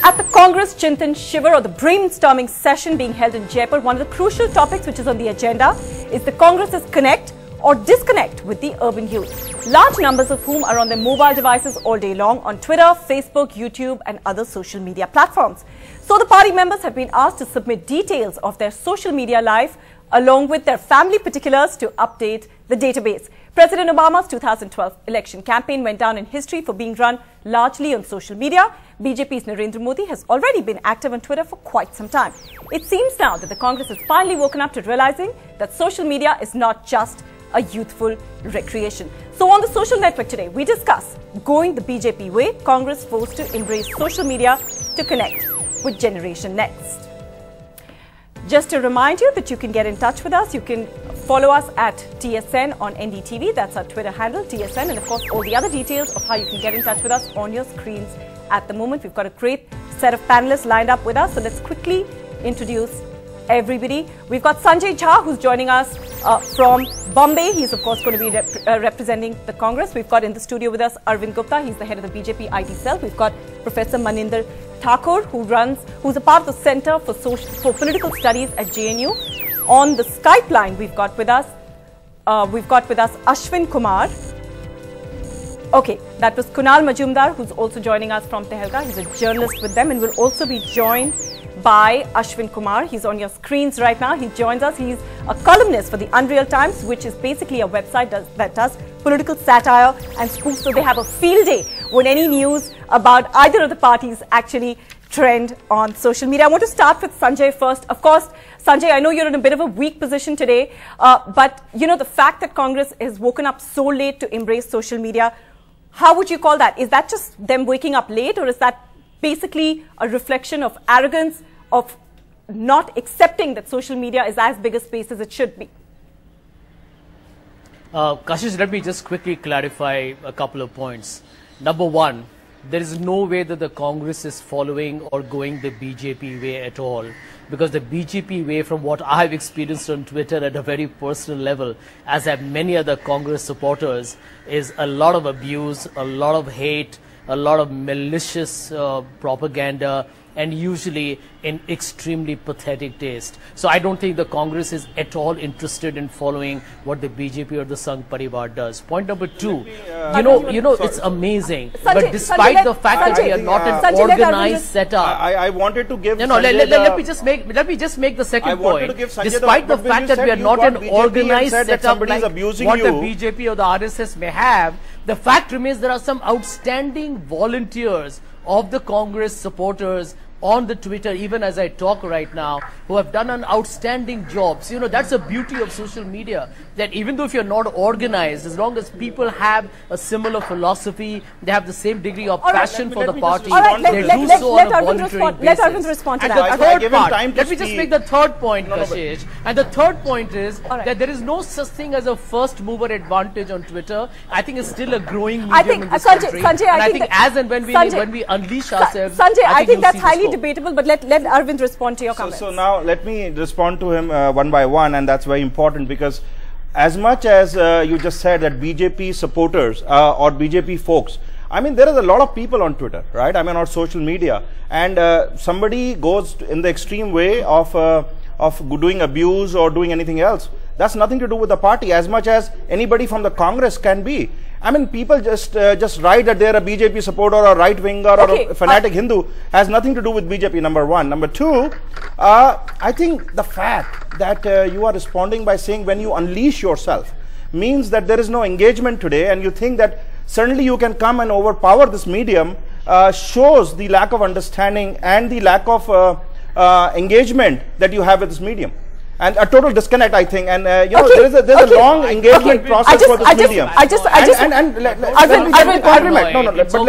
At the Congress Chintan Shivar, or the brainstorming session being held in Jaipur, one of the crucial topics which is on the agenda is the Congress's connect or disconnect with the urban youth, large numbers of whom are on their mobile devices all day long on Twitter, Facebook, YouTube and other social media platforms. So the party members have been asked to submit details of their social media life along with their family particulars to update the database. President Obama's 2012 election campaign went down in history for being run largely on social media. BJP's Narendra Modi has already been active on Twitter for quite some time. It seems now that the Congress has finally woken up to realizing that social media is not just a youthful recreation. So on the social network today, we discuss going the BJP way, Congress forced to embrace social media to connect with Generation Next. Just to remind you that you can get in touch with us, you can follow us at TSN on NDTV, that's our Twitter handle, TSN, and of course all the other details of how you can get in touch with us on your screens at the moment. We've got a great set of panelists lined up with us, so let's quickly introduce everybody. We've got Sanjay Jha, who's joining us from Bombay. He's of course going to be representing the Congress. We've got in the studio with us Arvind Gupta, he's the head of the BJP IT cell. We've got Professor Maninder Thakur, who's a part of the Center for Political Studies at JNU. On the Skype line, we've got with us Ashwin Kumar. Okay, that was Kunal Majumdar, who's also joining us from Tehelka. He's a journalist with them and will also be joined by Ashwin Kumar. He's on your screens right now. He joins us. He's a columnist for the Unreal Times, which is basically a website that does political satire and spoofs. So they have a field day when any news about either of the parties actually trend on social media. I want to start with Sanjay first. Of course, Sanjay, I know you're in a bit of a weak position today, but you know, the fact that Congress has woken up so late to embrace social media, how would you call that? Is that just them waking up late, or is that basically a reflection of arrogance, of not accepting that social media is as big a space as it should be? Kashish, let me just quickly clarify a couple of points. Number one, there is no way that the Congress is following or going the BJP way at all, because the BJP way, from what I have experienced on Twitter at a very personal level, as have many other Congress supporters, is a lot of abuse, a lot of hate, a lot of malicious propaganda, and usually in extremely pathetic taste. So I don't think the Congress is at all interested in following what the BJP or the Sangh Parivar does. Point number two, it's amazing, but despite the fact that we are not an organized setup, I wanted to give. Let me just make the second point. Despite the fact that we are not an organized setup like what the BJP or the RSS may have, the fact remains there are some outstanding volunteers of the Congress supporters on the Twitter, even as I talk right now, who have done an outstanding job. So, you know, that's the beauty of social media, that even though if you're not organized, as long as people have a similar philosophy, they have the same degree of passion for the party, they do so on a voluntary basis. Let Arvind respond to that. And the third part, let me just make the third point, Kashish. And the third point is that there is no such thing as a first mover advantage on Twitter. I think it's still a growing medium in this country. Sanjay, and I think as and when we unleash ourselves, Sanjay, I think that's highly debatable, but let Arvind respond to your comments. So now let me respond to him one by one, and that's very important, because as much as you just said that BJP supporters or BJP folks, I mean, there is a lot of people on Twitter, right? I mean, on social media, and somebody goes in the extreme way of doing abuse or doing anything else. That's nothing to do with the party, as much as anybody from the Congress can be. I mean, people just write that they're a BJP supporter or right winger or a fanatic Hindu. Has nothing to do with BJP, number one. Number two, I think the fact that you are responding by saying when you unleash yourself means that there is no engagement today, and you think that suddenly you can come and overpower this medium, shows the lack of understanding and the lack of engagement that you have with this medium. And a total disconnect, I think, and you know, there's a long engagement process for this medium. Let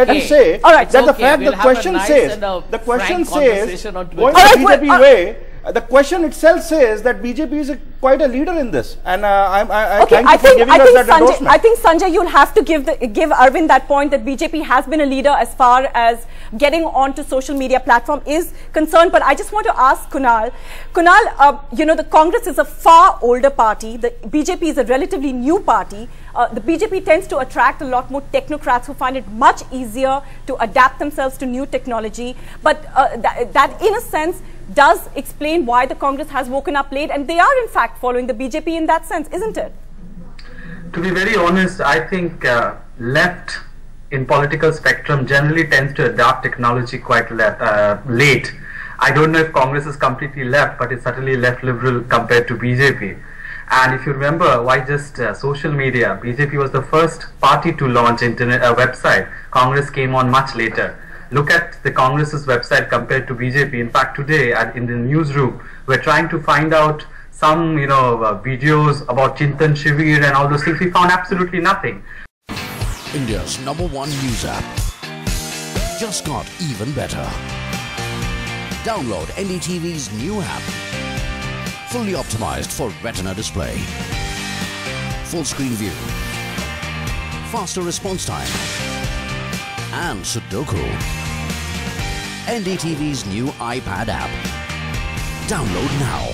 me say that the fact the question says going the BJP way, The question itself says that BJP is quite a leader in this, and I okay, thank you for giving us that endorsement. I think Sanjay, you'll have to give Arvind that point that BJP has been a leader as far as getting onto social media platform is concerned. But I just want to ask Kunal. Kunal, you know, the Congress is a far older party. The BJP is a relatively new party. The BJP tends to attract a lot more technocrats who find it much easier to adapt themselves to new technology. But that in a sense does explain why the Congress has woken up late, and they are in fact following the BJP in that sense, isn't it? To be very honest, I think left in political spectrum generally tends to adopt technology quite late. I don't know if Congress is completely left, but it's certainly left liberal compared to BJP. And if you remember, why just social media? BJP was the first party to launch internet website. Congress came on much later. Look at the Congress's website compared to BJP. In fact, today in the newsroom, we're trying to find out some, videos about Chintan Shivir and all those things. We found absolutely nothing. India's #1 news app just got even better. Download NDTV's new app. Fully optimized for retina display. Full screen view. Faster response time. And Sudoku. NDTV's new iPad app. Download now.